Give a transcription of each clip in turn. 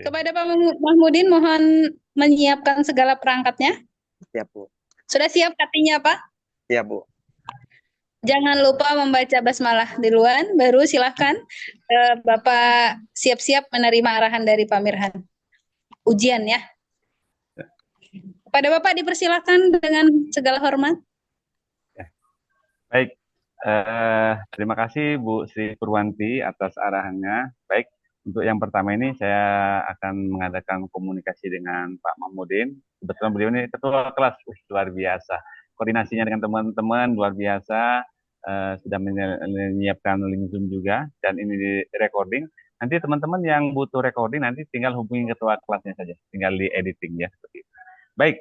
Kepada Pak Mahmudin, mohon menyiapkan segala perangkatnya. Siap, Bu. Sudah siap kartinya, Pak? Siap, Bu. Jangan lupa membaca basmalah duluan, baru silahkan Bapak siap-siap menerima arahan dari Pak Mirhan. Ujian ya. Kepada Bapak dipersilahkan dengan segala hormat. Baik, terima kasih Bu Sri Purwanti atas arahannya. Baik, untuk yang pertama ini saya akan mengadakan komunikasi dengan Pak Mahmudin. Kebetulan beliau ini ketua kelas, luar biasa. Koordinasinya dengan teman-teman luar biasa, sudah menyiapkan link Zoom juga, dan ini di recording. Nanti teman-teman yang butuh recording nanti tinggal hubungi ketua kelasnya saja, tinggal di editing ya. Seperti itu. Baik,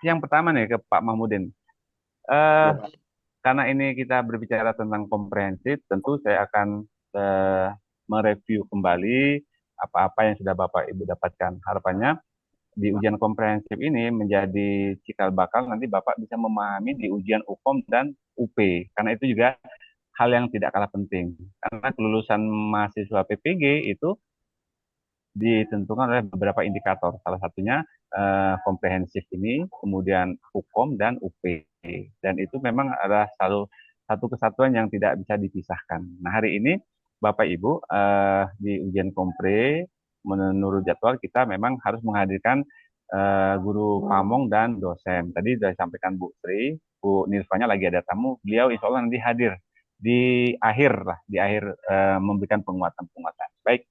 yang pertama nih ke Pak Mahmudin. Karena ini kita berbicara tentang komprehensif, tentu saya akan mereview kembali apa-apa yang sudah Bapak Ibu dapatkan. Harapannya di ujian komprehensif ini menjadi cikal bakal nanti Bapak bisa memahami di ujian UKOM dan UP. Karena itu juga hal yang tidak kalah penting. Karena kelulusan mahasiswa PPG itu ditentukan oleh beberapa indikator. Salah satunya komprehensif ini, kemudian UKOM dan UP. Dan itu memang adalah satu kesatuan yang tidak bisa dipisahkan. Nah, hari ini Bapak Ibu di ujian kompre menurut jadwal kita memang harus menghadirkan guru pamong dan dosen. Tadi sudah disampaikan Bu Sri, Bu Nirvanya lagi ada tamu, beliau insya Allah nanti hadir di akhir memberikan penguatan-penguatan. Baik,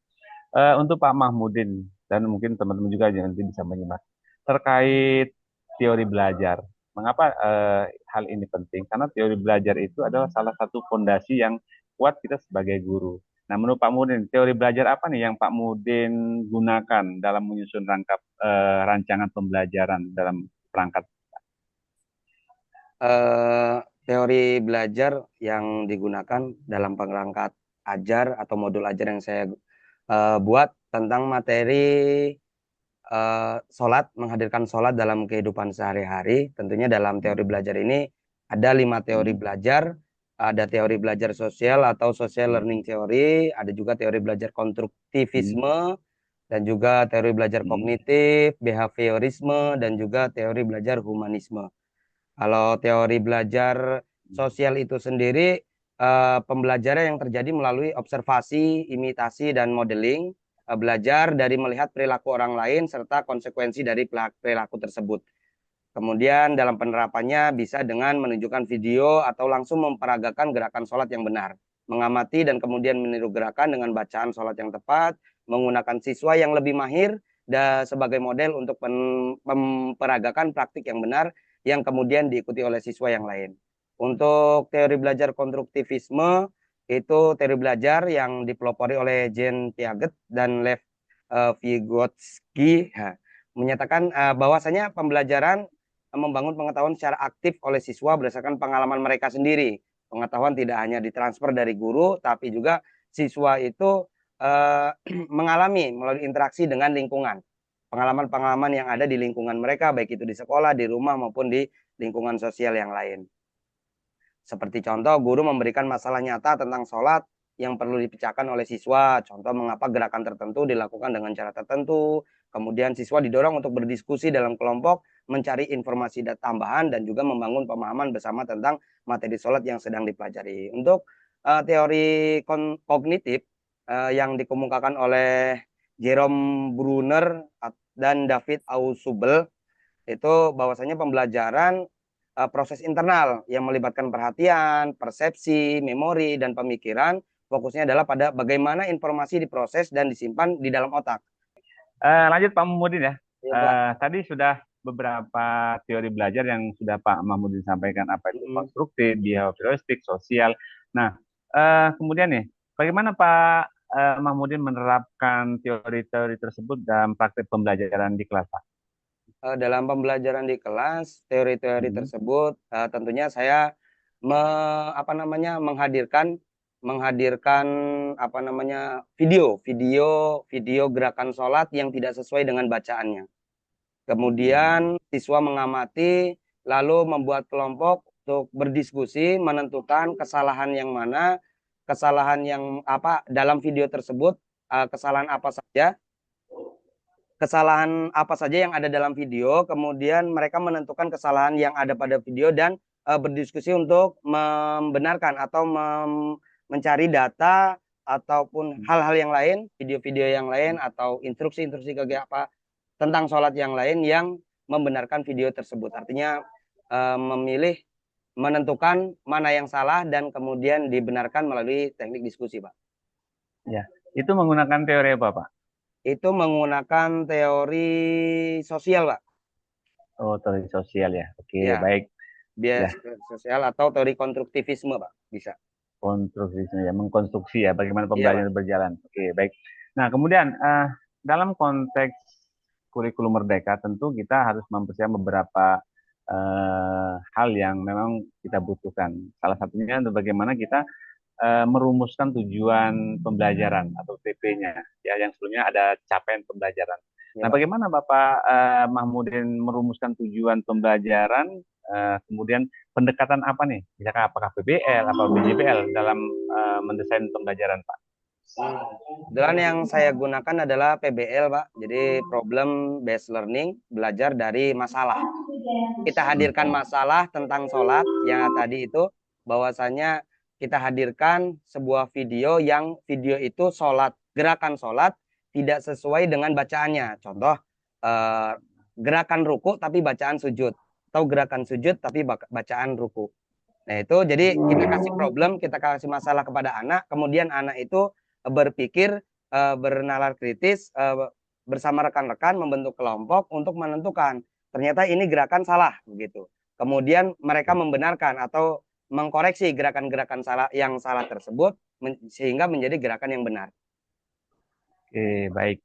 untuk Pak Mahmudin dan mungkin teman-teman juga nanti bisa menyimak terkait teori belajar. Mengapa hal ini penting? Karena teori belajar itu adalah salah satu fondasi yang kuat kita sebagai guru. Nah, menurut Pak Mudin, teori belajar apa nih yang Pak Mudin gunakan dalam menyusun rancangan pembelajaran dalam perangkat? Teori belajar yang digunakan dalam perangkat ajar atau modul ajar yang saya buat tentang materi sholat, menghadirkan sholat dalam kehidupan sehari-hari. Tentunya dalam teori belajar ini ada 5 teori belajar. Ada teori belajar sosial atau social learning theory, ada juga teori belajar konstruktivisme, dan juga teori belajar kognitif, behaviorisme, dan juga teori belajar humanisme. Kalau teori belajar sosial itu sendiri, pembelajaran yang terjadi melalui observasi, imitasi, dan modeling, belajar dari melihat perilaku orang lain serta konsekuensi dari perilaku tersebut. Kemudian dalam penerapannya bisa dengan menunjukkan video atau langsung memperagakan gerakan sholat yang benar, mengamati dan kemudian meniru gerakan dengan bacaan sholat yang tepat, menggunakan siswa yang lebih mahir sebagai model untuk memperagakan praktik yang benar yang kemudian diikuti oleh siswa yang lain. Untuk teori belajar konstruktivisme, itu teori belajar yang dipelopori oleh Jean Piaget dan Lev Vygotsky, menyatakan bahwasanya pembelajaran membangun pengetahuan secara aktif oleh siswa berdasarkan pengalaman mereka sendiri. Pengetahuan tidak hanya ditransfer dari guru, tapi juga siswa itu mengalami melalui interaksi dengan lingkungan. Pengalaman-pengalaman yang ada di lingkungan mereka, baik itu di sekolah, di rumah, maupun di lingkungan sosial yang lain. Seperti contoh, guru memberikan masalah nyata tentang sholat yang perlu dipecahkan oleh siswa. Contoh mengapa gerakan tertentu dilakukan dengan cara tertentu. Kemudian siswa didorong untuk berdiskusi dalam kelompok, mencari informasi tambahan, dan juga membangun pemahaman bersama tentang materi sholat yang sedang dipelajari. Untuk teori kognitif yang dikemukakan oleh Jerome Bruner dan David Ausubel, itu bahwasanya pembelajaran proses internal yang melibatkan perhatian, persepsi, memori, dan pemikiran. Fokusnya adalah pada bagaimana informasi diproses dan disimpan di dalam otak. Lanjut Pak Mahmudin ya. Ya, tadi sudah beberapa teori belajar yang sudah Pak Mahmudin sampaikan, apa itu konstruktif, behavioristik, sosial. Nah, kemudian nih, bagaimana Pak Mahmudin menerapkan teori-teori tersebut dalam praktik pembelajaran di kelas, Pak? Dalam pembelajaran di kelas, teori-teori Hmm. tersebut tentunya saya menghadirkan video gerakan sholat yang tidak sesuai dengan bacaannya. Kemudian siswa mengamati, lalu membuat kelompok untuk berdiskusi, menentukan kesalahan yang mana, kesalahan yang apa dalam video tersebut, kesalahan apa saja yang ada dalam video, kemudian mereka menentukan kesalahan yang ada pada video dan berdiskusi untuk membenarkan atau mencari data ataupun hal-hal yang lain, video-video yang lain atau instruksi-instruksi kayak apa tentang sholat yang lain yang membenarkan video tersebut. Artinya memilih menentukan mana yang salah dan kemudian dibenarkan melalui teknik diskusi, Pak. Ya, itu menggunakan teori apa, Pak? Itu menggunakan teori sosial, Pak. Oh, teori sosial ya. Oke, Ya, baik. Ya, bias sosial atau teori konstruktivisme, Pak. Bisa. konstruksi ya, mengkonstruksi ya, bagaimana Iya, Pak. pembelajaran berjalan. Oke, baik. Nah, kemudian dalam konteks kurikulum merdeka, tentu kita harus mempersiapkan beberapa hal yang memang kita butuhkan. Salah satunya adalah bagaimana kita merumuskan tujuan pembelajaran atau TP-nya, ya, yang sebelumnya ada capaian pembelajaran. Ya, Nah, Pak. bagaimana Bapak Mahmudin merumuskan tujuan pembelajaran, kemudian pendekatan apa nih? Misalkan apakah PBL atau BJBL dalam mendesain pembelajaran, Pak? Dan yang saya gunakan adalah PBL, Pak. Jadi problem based learning, belajar dari masalah. Kita hadirkan masalah tentang sholat yang tadi itu, bahwasanya kita hadirkan sebuah video yang video itu sholat, gerakan sholat tidak sesuai dengan bacaannya. Contoh gerakan ruku tapi bacaan sujud, atau gerakan sujud tapi bacaan ruku. Nah itu jadi kita kasih problem, kita kasih masalah kepada anak, kemudian anak itu berpikir, bernalar kritis, bersama rekan-rekan membentuk kelompok untuk menentukan ternyata ini gerakan salah begitu. Kemudian mereka membenarkan atau mengkoreksi gerakan-gerakan yang salah tersebut sehingga menjadi gerakan yang benar. Oke, baik.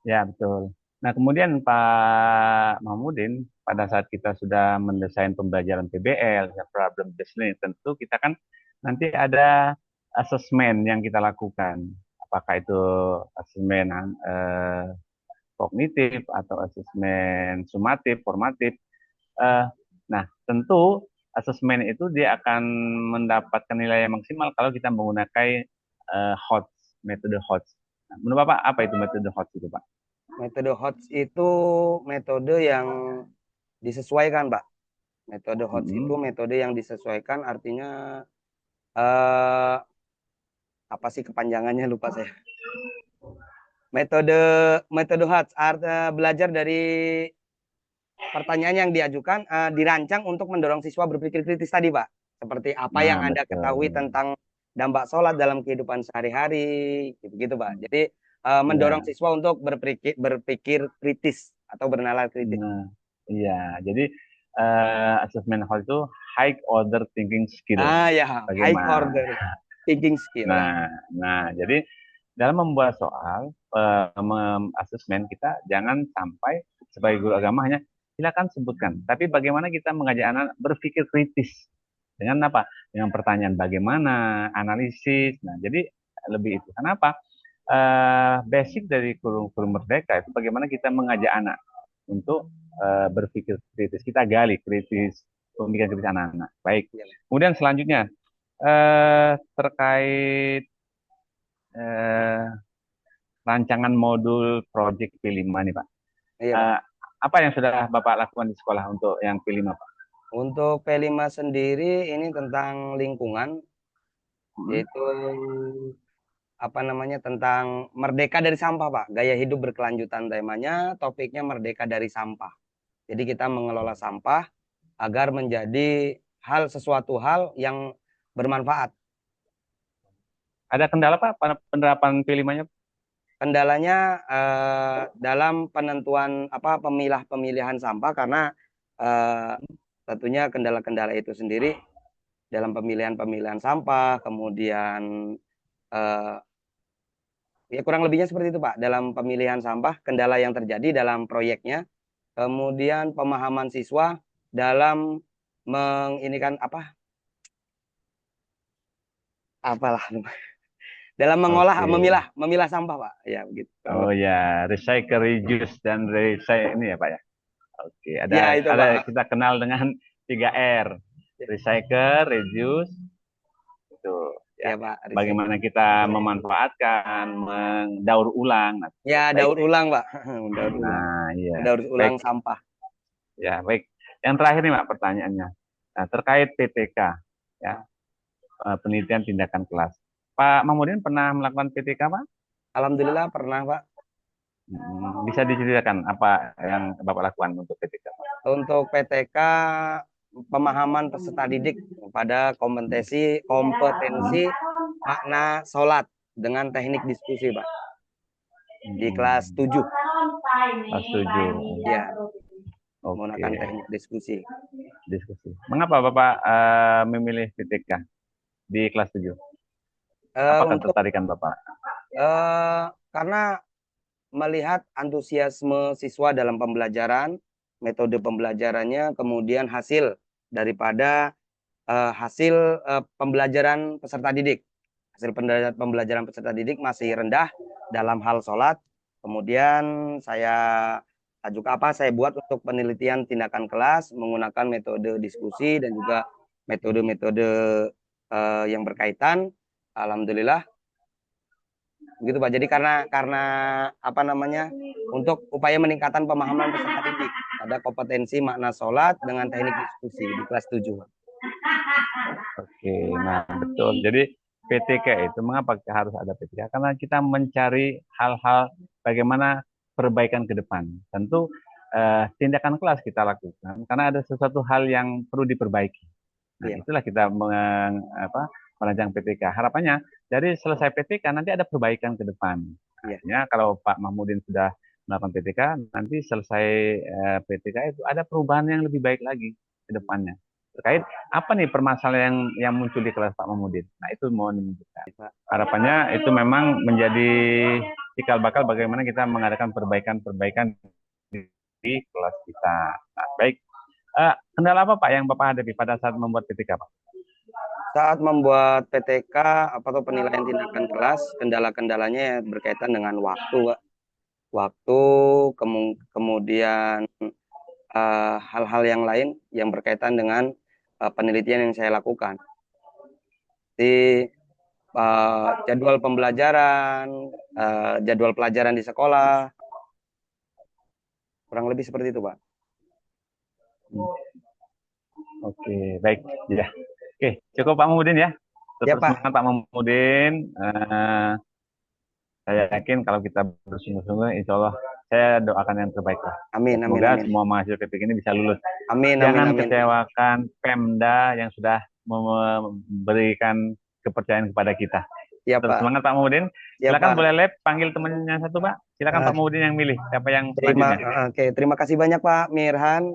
Ya, betul. Nah, kemudian Pak Mahmudin, pada saat kita sudah mendesain pembelajaran PBL, ya, problem based learning, tentu kita kan nanti ada asesmen yang kita lakukan. Apakah itu asesmen kognitif atau asesmen sumatif, formatif. Eh, nah, tentu asesmen itu dia akan mendapatkan nilai yang maksimal kalau kita menggunakan HOTS, metode HOTS. Nah, menurut Bapak, apa itu metode HOTS itu, Pak? Metode HOTS itu metode yang disesuaikan, Pak. Metode HOTS itu metode yang disesuaikan, artinya apa sih kepanjangannya, lupa saya. Metode HOTS belajar dari pertanyaan yang diajukan, dirancang untuk mendorong siswa berpikir kritis tadi, Pak. Seperti apa yang Nah, Anda betul. ketahui tentang dampak sholat dalam kehidupan sehari-hari, gitu-gitu, Pak. Jadi mendorong siswa untuk berpikir kritis atau bernalar kritis. Nah, iya. Jadi asesmen HOTS itu high order thinking skill. Ya, high Bagaimana? order thinking skill. Nah, jadi dalam membuat soal asesmen kita jangan sampai sebagai guru agama hanya silakan sebutkan, tapi bagaimana kita mengajak anak berpikir kritis dengan apa? Dengan pertanyaan bagaimana, analisis. Nah, jadi lebih itu. Kenapa? Basic dari kurikulum merdeka itu bagaimana kita mengajak anak untuk berpikir kritis. Kita gali kritis, pemikiran kritis anak-anak. Baik. Kemudian selanjutnya terkait rancangan modul project P5 nih, Pak. Iya, apa yang sudah Bapak lakukan di sekolah untuk yang P5, Pak? Untuk P5 sendiri ini tentang lingkungan, yaitu apa namanya, tentang merdeka dari sampah, Pak. Gaya hidup berkelanjutan temanya, topiknya merdeka dari sampah. Jadi kita mengelola sampah agar menjadi sesuatu hal yang bermanfaat. Ada kendala, Pak, pada penerapan P5-nya? Kendalanya dalam penentuan pemilihan sampah, karena tentunya kendala-kendala itu sendiri dalam pemilihan sampah, kemudian Eh, ya kurang lebihnya seperti itu Pak. Dalam pemilihan sampah, kendala yang terjadi dalam proyeknya, kemudian pemahaman siswa dalam menginikan apalah dalam mengolah Oke. memilah sampah Pak. Ya begitu. Oh ya, recycle, reduce, dan recycle ini ya Pak ya. Oke, Ya itu ada Pak. kita kenal dengan 3R. Recycle, reduce, itu Ya ya. Pak, recycle. Bagaimana kita memanfaatkan, mendaur ulang. Nah, Ya baik. daur ulang Pak. Daur ulang. Nah, iya. Daur ulang Baik. sampah. Ya, baik. Yang terakhir nih Pak pertanyaannya. Nah, terkait PTK ya, penelitian tindakan kelas. Pak Mahmudin pernah melakukan PTK Pak? Alhamdulillah pernah Pak. Bisa diceritakan apa yang Bapak lakukan untuk PTK? Untuk PTK pemahaman peserta didik pada kompetensi makna sholat dengan teknik diskusi Pak di kelas 7. Kelas 7. Ya, Oke. menggunakan teknik diskusi. Mengapa Bapak memilih PTK di kelas 7? Apa ketertarikan Bapak? Karena melihat antusiasme siswa dalam pembelajaran, metode pembelajarannya, kemudian hasil daripada pembelajaran peserta didik. Hasil pembelajaran peserta didik masih rendah dalam hal sholat. Kemudian saya buat untuk penelitian tindakan kelas menggunakan metode diskusi dan juga metode-metode yang berkaitan. Alhamdulillah begitu Pak. Jadi karena untuk upaya meningkatan pemahaman peserta didik ada kompetensi makna sholat dengan teknik diskusi di kelas 7. Oke, nah betul. Jadi PTK itu mengapa harus ada PTK? Karena kita mencari hal-hal bagaimana perbaikan ke depan. Tentu tindakan kelas kita lakukan karena ada sesuatu hal yang perlu diperbaiki. Nah, itulah kita merancang PTK. Harapannya dari selesai PTK nanti ada perbaikan ke depan. Artinya kalau Pak Mahmudin sudah melakukan PTK, nanti selesai PTK itu ada perubahan yang lebih baik lagi ke depannya. Terkait apa nih permasalahan yang muncul di kelas Pak Mahmudin. Nah, itu mohon dimunculkan. Harapannya itu memang menjadi cikal bakal bagaimana kita mengadakan perbaikan-perbaikan di kelas kita. Nah, baik. Kendala apa Pak yang Bapak hadapi pada saat membuat PTK Pak? Saat membuat PTK atau penilaian tindakan kelas, kendala-kendalanya berkaitan dengan waktu, Pak. Waktu, kemudian hal-hal yang lain yang berkaitan dengan penelitian yang saya lakukan. Di jadwal pembelajaran, jadwal pelajaran di sekolah, kurang lebih seperti itu, Pak. Oke, baik. Ya. Oke, cukup Pak Mahmudin ya. Ya, Pak. Pak Mahmudin. Saya yakin kalau kita bersungguh-sungguh, insya Allah saya doakan yang terbaik lah. Amin, Semoga amin. semua mahasiswa PTK ini bisa lulus. Amin, Jangan amin. kecewakan Pemda yang sudah memberikan kepercayaan kepada kita. Ya, Terus Pak. semangat Pak Mahmudin. Ya, silakan Pak. boleh lab panggil temannya satu Pak. Silakan Pak Mahmudin yang milih siapa yang selanjutnya. Terima kasih banyak Pak Mirhan.